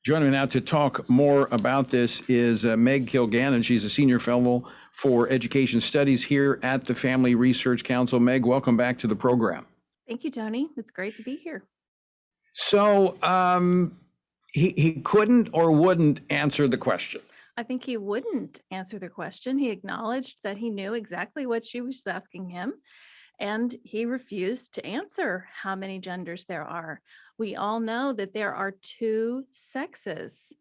Joining me now to talk more about this is Meg Kilgannon. She's a senior fellow for education studies here at the Family Research Council. Meg, welcome back to the program. Thank you, Tony. It's great to be here. So he couldn't or wouldn't answer the question. I think he wouldn't answer the question. He acknowledged that he knew exactly what she was asking him, and he refused to answer how many genders there are. We all know that there are two sexes.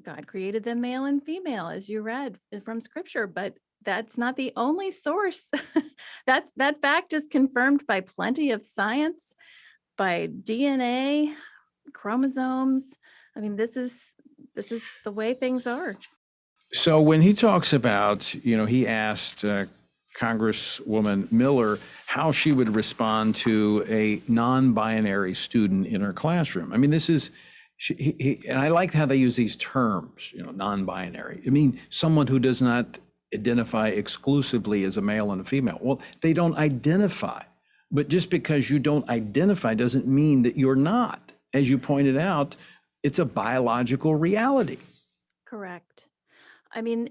God created them male and female, as you read from scripture, but that's not the only source. That fact is confirmed by plenty of science, by DNA, chromosomes. I mean, this is the way things are. So when he talks about, he asked Congresswoman Miller how she would respond to a non-binary student in her classroom. I mean, this is, and I like how they use these terms, non-binary. I mean, someone who does not identify exclusively as a male and a female. Well, they don't identify, but just because you don't identify doesn't mean that you're not. As you pointed out, it's a biological reality. Correct. I mean,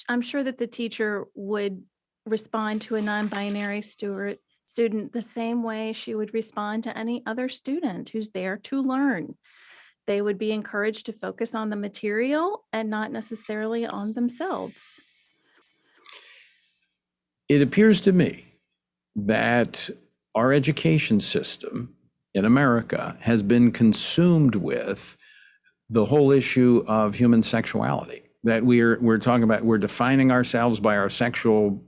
I'm sure that the teacher would respond to a non-binary student the same way she would respond to any other student who's there to learn. They would be encouraged to focus on the material and not necessarily on themselves. It appears to me that our education system in America has been consumed with the whole issue of human sexuality, that we're talking about, we're defining ourselves by our sexual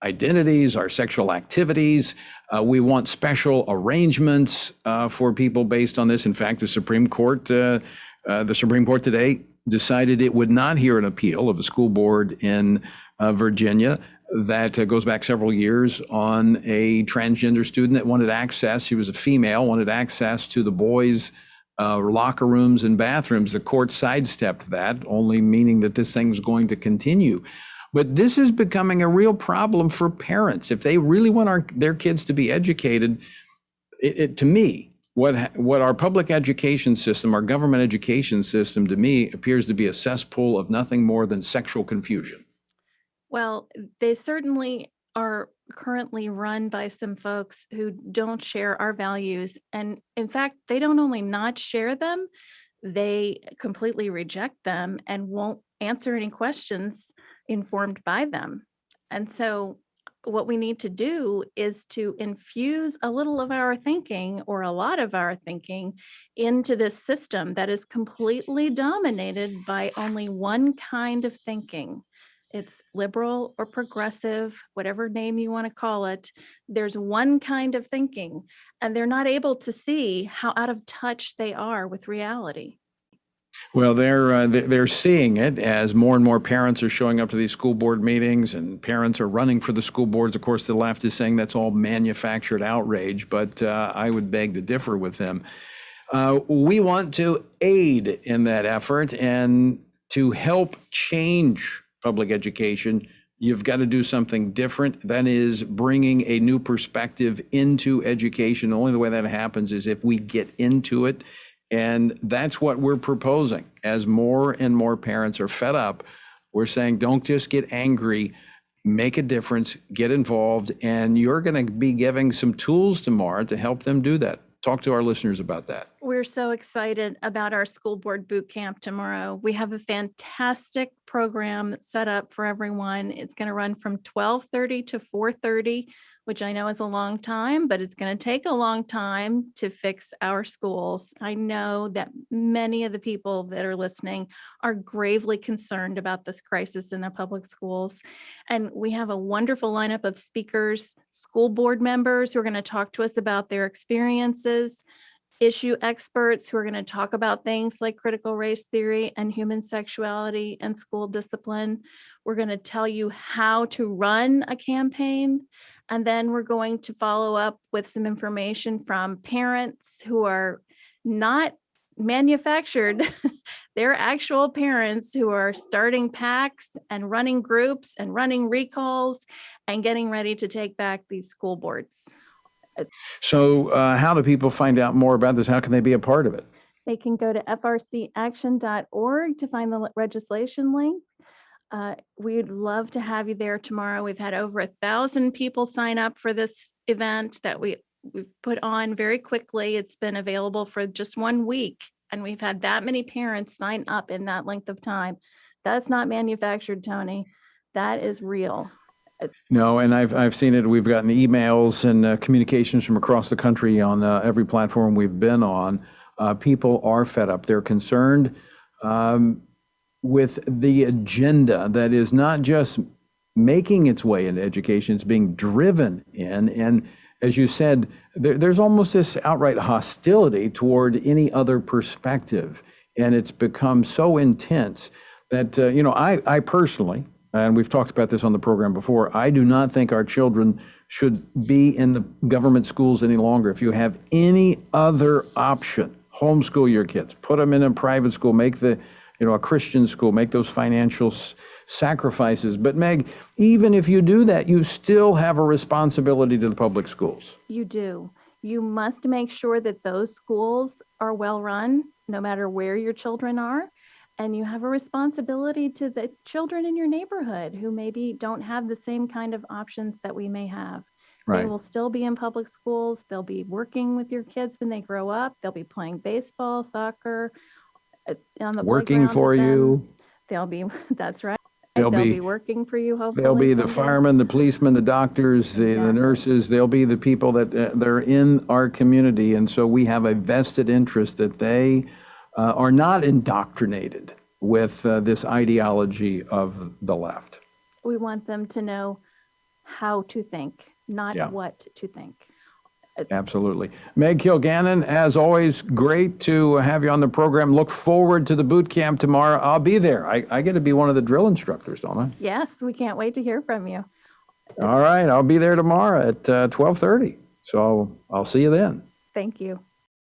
identities, our sexual activities. We want special arrangements for people based on this. In fact, the Supreme Court today decided it would not hear an appeal of a school board in Virginia that goes back several years on a transgender student that wanted access. She was a female, wanted access to the boys' locker rooms and bathrooms. The court sidestepped that, only meaning that this thing was going to continue. But this is becoming a real problem for parents. If they really want their kids to be educated, to me, what our public education system, our government education system, to me, appears to be a cesspool of nothing more than sexual confusion. Well, they certainly are currently run by some folks who don't share our values. And in fact, they don't only not share them, they completely reject them and won't answer any questions informed by them. And so what we need to do is to infuse a little of our thinking, or a lot of our thinking, into this system that is completely dominated by only one kind of thinking. It's liberal or progressive, whatever name you want to call it. There's one kind of thinking, and they're not able to see how out of touch they are with reality. Well, they're seeing it as more and more parents are showing up to these school board meetings, and parents are running for the school boards. Of course, the left is saying that's all manufactured outrage, but I would beg to differ with them. We want to aid in that effort, and to help change public education, you've got to do something different. That is bringing a new perspective into education. The only way that happens is if we get into it. And that's what we're proposing. As more and more parents are fed up, we're saying, don't just get angry, make a difference, get involved. And you're going to be giving some tools tomorrow to help them do that. Talk to our listeners about that. We're so excited about our school board boot camp tomorrow. We have a fantastic program set up for everyone. It's going to run from 12:30 to 4:30, which I know is a long time, but it's going to take a long time to fix our schools. I know that many of the people that are listening are gravely concerned about this crisis in their public schools. And we have a wonderful lineup of speakers, school board members who are going to talk to us about their experiences, issue experts who are going to talk about things like critical race theory and human sexuality and school discipline. We're going to tell you how to run a campaign. And then we're going to follow up with some information from parents who are not manufactured. They're actual parents who are starting PACs and running groups and running recalls and getting ready to take back these school boards. So how do people find out more about this? How can they be a part of it? They can go to frcaction.org to find the legislation link. We'd love to have you there tomorrow. We've had over 1,000 people sign up for this event that we've put on very quickly. It's been available for just 1 week, and we've had that many parents sign up in that length of time. That's not manufactured, Tony. That is real. No, and I've seen it. We've gotten emails and communications from across the country on every platform we've been on. People are fed up. They're concerned with the agenda that is not just making its way into education, it's being driven in. And as you said, there's almost this outright hostility toward any other perspective. And it's become so intense that, I personally, and we've talked about this on the program before, I do not think our children should be in the government schools any longer. If you have any other option, homeschool your kids, put them in a private school, make a Christian school, make those financial sacrifices. But Meg, even if you do that, you still have a responsibility to the public schools. You do. You must make sure that those schools are well run, no matter where your children are. And you have a responsibility to the children in your neighborhood who maybe don't have the same kind of options that we may have. Right. They will still be in public schools. They'll be working with your kids when they grow up. They'll be playing baseball, soccer, on the Working playground for with them. you. They'll be, that's right. They'll They'll be- be working for you, hopefully. They'll be the someday. firemen, the policemen, the doctors, the nurses. They'll be the people that are in our community. And so we have a vested interest that they are not indoctrinated with this ideology of the left. We want them to know how to think, not Yeah. what to think. Absolutely. Meg Kilgannon, as always, great to have you on the program. Look forward to the boot camp tomorrow. I'll be there. I get to be one of the drill instructors, don't I? Yes, we can't wait to hear from you. All right. I'll be there tomorrow at 12:30. So I'll see you then. Thank you.